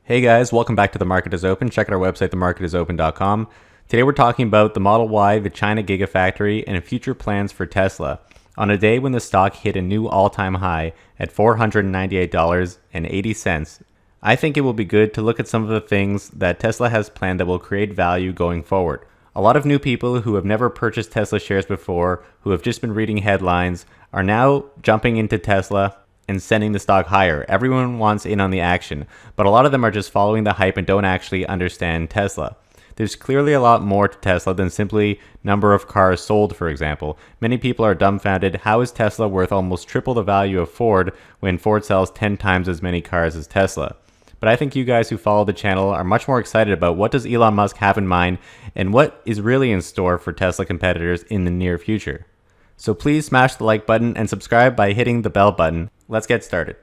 Hey guys, welcome back to The Market is Open. Check out our website, themarketisopen.com. Today we're talking about the Model Y, the China Gigafactory, and future plans for Tesla on a day when the stock hit a new all-time high at $498.80. I think it will be good to look at some of the things that Tesla has planned that will create value going forward. A lot of new people who have never purchased Tesla shares before, who have just been reading headlines, are now jumping into Tesla and sending the stock higher. Everyone wants in on the action, but a lot of them are just following the hype and don't actually understand Tesla. There's clearly a lot more to Tesla than simply number of cars sold, for example. Many people are dumbfounded. How is Tesla worth almost triple the value of Ford when Ford sells 10 times as many cars as Tesla? But I think you guys who follow the channel are much more excited about what does Elon Musk have in mind and what is really in store for Tesla competitors in the near future. So please smash the like button and subscribe by hitting the bell button. Let's get started.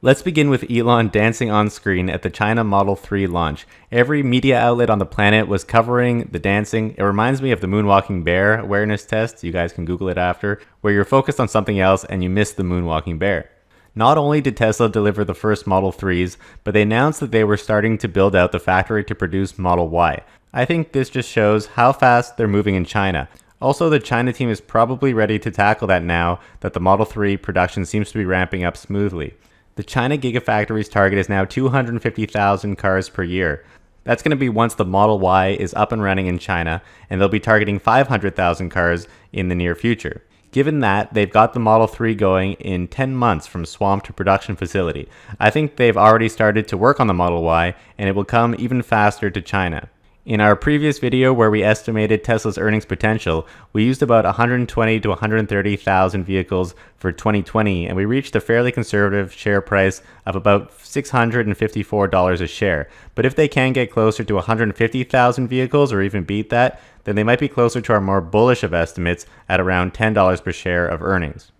Let's begin with Elon dancing on screen at the China Model 3 launch. Every media outlet on the planet was covering the dancing. It reminds me of the moonwalking bear awareness test. You guys can Google it after, where you're focused on something else and you miss the moonwalking bear. Not only did Tesla deliver the first Model 3s, but they announced that they were starting to build out the factory to produce Model Y. I think this just shows how fast they're moving in China. Also, the China team is probably ready to tackle that now that the Model 3 production seems to be ramping up smoothly. The China Gigafactory's target is now 250,000 cars per year. That's going to be once the Model Y is up and running in China, and they'll be targeting 500,000 cars in the near future. Given that, they've got the Model 3 going in 10 months from swamp to production facility. I think they've already started to work on the Model Y, and it will come even faster to China. In our previous video where we estimated Tesla's earnings potential, we used about 120 to 130,000 vehicles for 2020, and we reached a fairly conservative share price of about $654 a share. But if they can get closer to 150,000 vehicles or even beat that, then they might be closer to our more bullish of estimates at around $10 per share of earnings.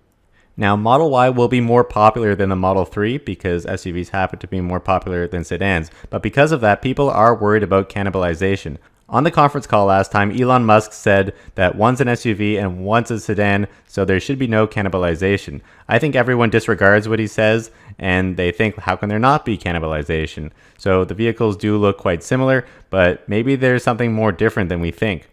Now, Model Y will be more popular than the Model 3 because SUVs happen to be more popular than sedans, but because of that, people are worried about cannibalization. On the conference call last time, Elon Musk said that one's an SUV and one's a sedan, so there should be no cannibalization. I think everyone disregards what he says, and they think, how can there not be cannibalization? So the vehicles do look quite similar, but maybe there's something more different than we think.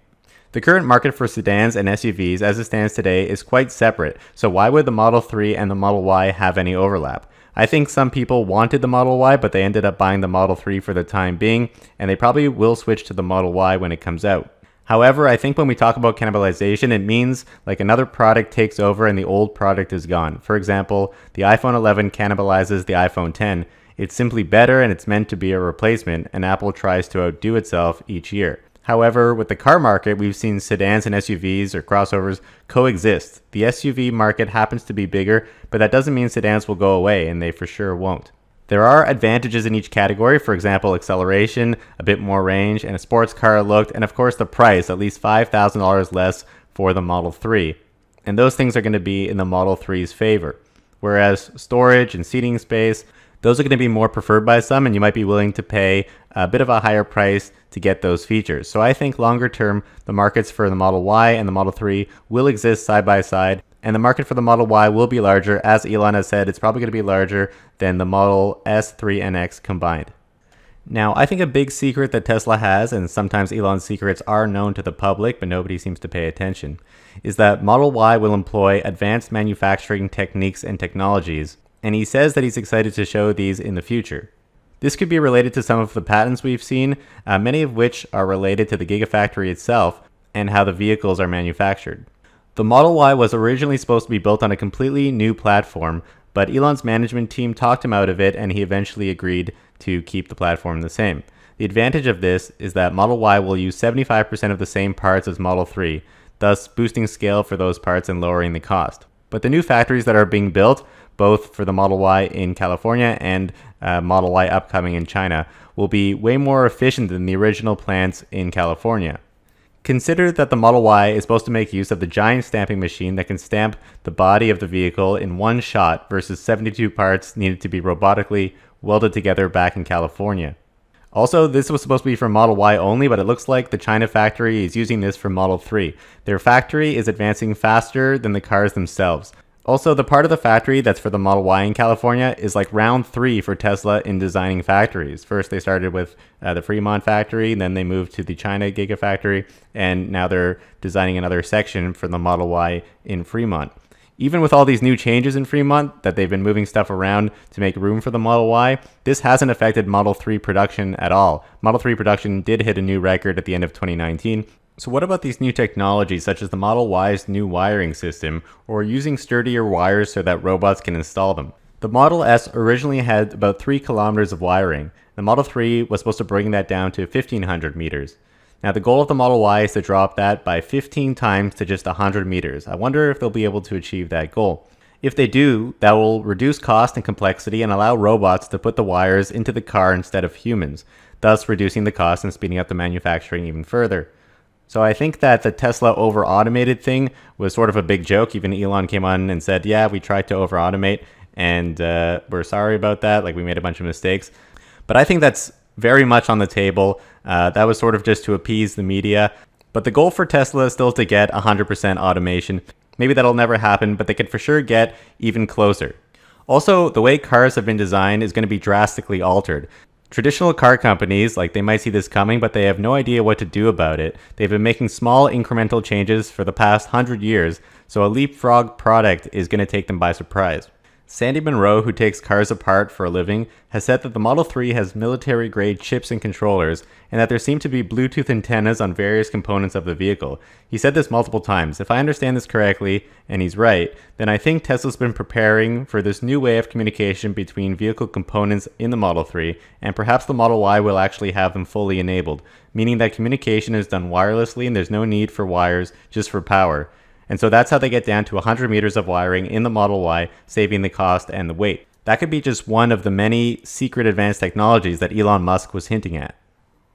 The current market for sedans and SUVs as it stands today is quite separate, so why would the Model 3 and the Model Y have any overlap? I think some people wanted the Model Y, but they ended up buying the Model 3 for the time being, and they probably will switch to the Model Y when it comes out. However, I think when we talk about cannibalization, it means like another product takes over and the old product is gone. For example, the iPhone 11 cannibalizes the iPhone 10. It's simply better and it's meant to be a replacement, and Apple tries to outdo itself each year. However, with the car market, we've seen sedans and SUVs or crossovers coexist. The SUV market happens to be bigger, but that doesn't mean sedans will go away, and they for sure won't. There are advantages in each category, for example, acceleration, a bit more range, and a sports car look, and of course the price, at least $5,000 less for the Model 3. And those things are going to be in the Model 3's favor. Whereas storage and seating space, those are going to be more preferred by some, and you might be willing to pay a bit of a higher price to get those features. So I think longer term, the markets for the Model Y and the Model 3 will exist side by side, and the market for the Model Y will be larger. As Elon has said, it's probably going to be larger than the Model S, 3, and X combined. Now, I think a big secret that Tesla has, and sometimes Elon's secrets are known to the public, but nobody seems to pay attention, is that Model Y will employ advanced manufacturing techniques and technologies, and he says that he's excited to show these in the future. This could be related to some of the patents we've seen, many of which are related to the Gigafactory itself and how the vehicles are manufactured. The Model Y was originally supposed to be built on a completely new platform, but Elon's management team talked him out of it and he eventually agreed to keep the platform the same. The advantage of this is that Model Y will use 75% of the same parts as Model 3, thus boosting scale for those parts and lowering the cost. But the new factories that are being built, both for the Model Y in California and Model Y upcoming in China, will be way more efficient than the original plants in California. Consider that the Model Y is supposed to make use of the giant stamping machine that can stamp the body of the vehicle in one shot versus 72 parts needed to be robotically welded together back in California. Also, this was supposed to be for Model Y only, but it looks like the China factory is using this for Model 3. Their factory is advancing faster than the cars themselves. Also, the part of the factory that's for the Model Y in California is like round 3 for Tesla in designing factories. First, they started with the Fremont factory, then they moved to the China Gigafactory, and now they're designing another section for the Model Y in Fremont. Even with all these new changes in Fremont, that they've been moving stuff around to make room for the Model Y, this hasn't affected Model 3 production at all. Model 3 production did hit a new record at the end of 2019. So what about these new technologies such as the Model Y's new wiring system, or using sturdier wires so that robots can install them? The Model S originally had about 3 kilometers of wiring. The Model 3 was supposed to bring that down to 1,500 meters. Now the goal of the Model Y is to drop that by 15 times to just 100 meters. I wonder if they'll be able to achieve that goal. If they do, that will reduce cost and complexity and allow robots to put the wires into the car instead of humans, thus reducing the cost and speeding up the manufacturing even further. So I think that the Tesla over-automated thing was sort of a big joke. Even Elon came on and said, yeah, we tried to over-automate and we're sorry about that. Like, we made a bunch of mistakes. But I think that's very much on the table. That was sort of just to appease the media. But the goal for Tesla is still to get 100% automation. Maybe that'll never happen, but they can for sure get even closer. Also, the way cars have been designed is going to be drastically altered. Traditional car companies, like, they might see this coming, but they have no idea what to do about it. They've been making small incremental changes for the past 100 years, so a leapfrog product is going to take them by surprise. Sandy Munro, who takes cars apart for a living, has said that the Model 3 has military-grade chips and controllers, and that there seem to be Bluetooth antennas on various components of the vehicle. He said this multiple times. If I understand this correctly, and he's right, then I think Tesla's been preparing for this new way of communication between vehicle components in the Model 3, and perhaps the Model Y will actually have them fully enabled, meaning that communication is done wirelessly and there's no need for wires, just for power. And so that's how they get down to 100 meters of wiring in the Model Y, saving the cost and the weight. That could be just one of the many secret advanced technologies that Elon Musk was hinting at.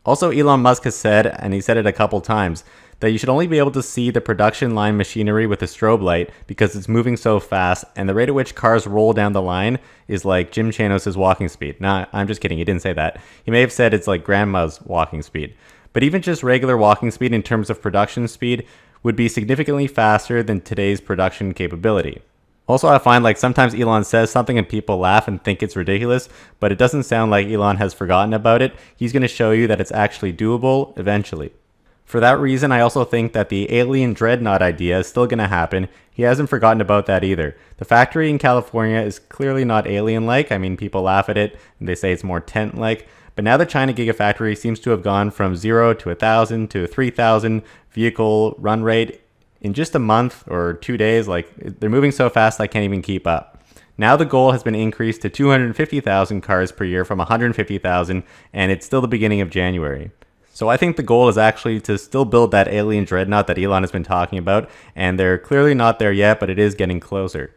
Also, Elon Musk has said, and he said it a couple times, that you should only be able to see the production line machinery with a strobe light because it's moving so fast, and the rate at which cars roll down the line is like Jim Chanos' walking speed. Nah, I'm just kidding, he didn't say that. He may have said it's like grandma's walking speed. But even just regular walking speed in terms of production speed would be significantly faster than today's production capability. Also, I find like sometimes Elon says something and people laugh and think it's ridiculous, but it doesn't sound like Elon has forgotten about it. He's going to show you that it's actually doable eventually. For that reason, I also think that the alien dreadnought idea is still going to happen. He hasn't forgotten about that either. The factory in California is clearly not alien-like. I mean, people laugh at it and they say it's more tent-like. But now the China Gigafactory seems to have gone from 0 to 1,000 to 3,000 vehicle run rate in just a month or 2 days. Like, they're moving so fast I can't even keep up. Now the goal has been increased to 250,000 cars per year from 150,000, and it's still the beginning of January. So I think the goal is actually to still build that alien dreadnought that Elon has been talking about, and they're clearly not there yet, but it is getting closer.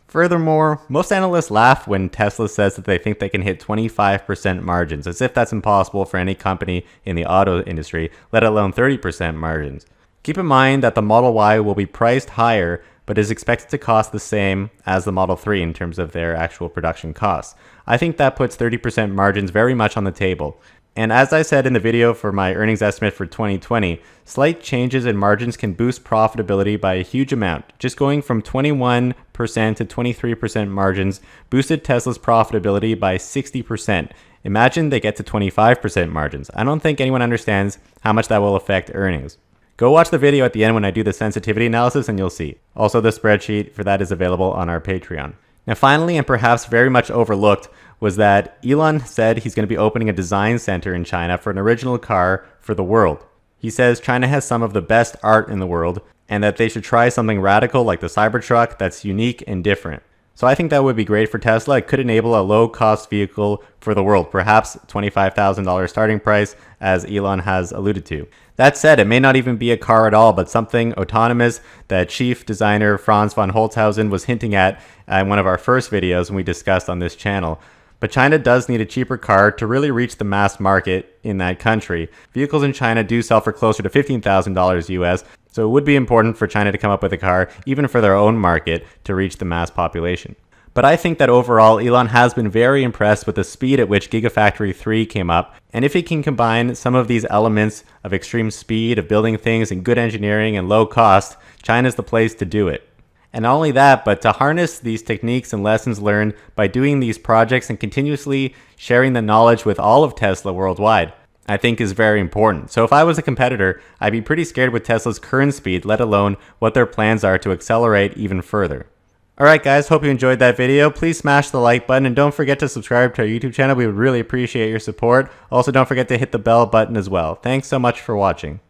Furthermore, most analysts laugh when Tesla says that they think they can hit 25% margins, as if that's impossible for any company in the auto industry, let alone 30% margins. Keep in mind that the Model Y will be priced higher, but is expected to cost the same as the Model 3 in terms of their actual production costs. I think that puts 30% margins very much on the table. And as I said in the video for my earnings estimate for 2020, slight changes in margins can boost profitability by a huge amount. Just going from 21% to 23% margins boosted Tesla's profitability by 60%. Imagine they get to 25% margins. I don't think anyone understands how much that will affect earnings. Go watch the video at the end when I do the sensitivity analysis and you'll see. Also, the spreadsheet for that is available on our Patreon. Now finally, and perhaps very much overlooked, was that Elon said he's going to be opening a design center in China for an original car for the world. He says China has some of the best art in the world and that they should try something radical like the Cybertruck that's unique and different. So I think that would be great for Tesla. It could enable a low-cost vehicle for the world, perhaps $25,000 starting price, as Elon has alluded to. That said, it may not even be a car at all, but something autonomous that chief designer Franz von Holzhausen was hinting at in one of our first videos when we discussed on this channel. But China does need a cheaper car to really reach the mass market in that country. Vehicles in China do sell for closer to $15,000 US, so it would be important for China to come up with a car, even for their own market, to reach the mass population. But I think that overall, Elon has been very impressed with the speed at which Gigafactory 3 came up, and if he can combine some of these elements of extreme speed, of building things, and good engineering and low cost, China's the place to do it. And not only that, but to harness these techniques and lessons learned by doing these projects and continuously sharing the knowledge with all of Tesla worldwide, I think is very important. So if I was a competitor, I'd be pretty scared with Tesla's current speed, let alone what their plans are to accelerate even further. Alright guys, hope you enjoyed that video. Please smash the like button and don't forget to subscribe to our YouTube channel. We would really appreciate your support. Also, don't forget to hit the bell button as well. Thanks so much for watching.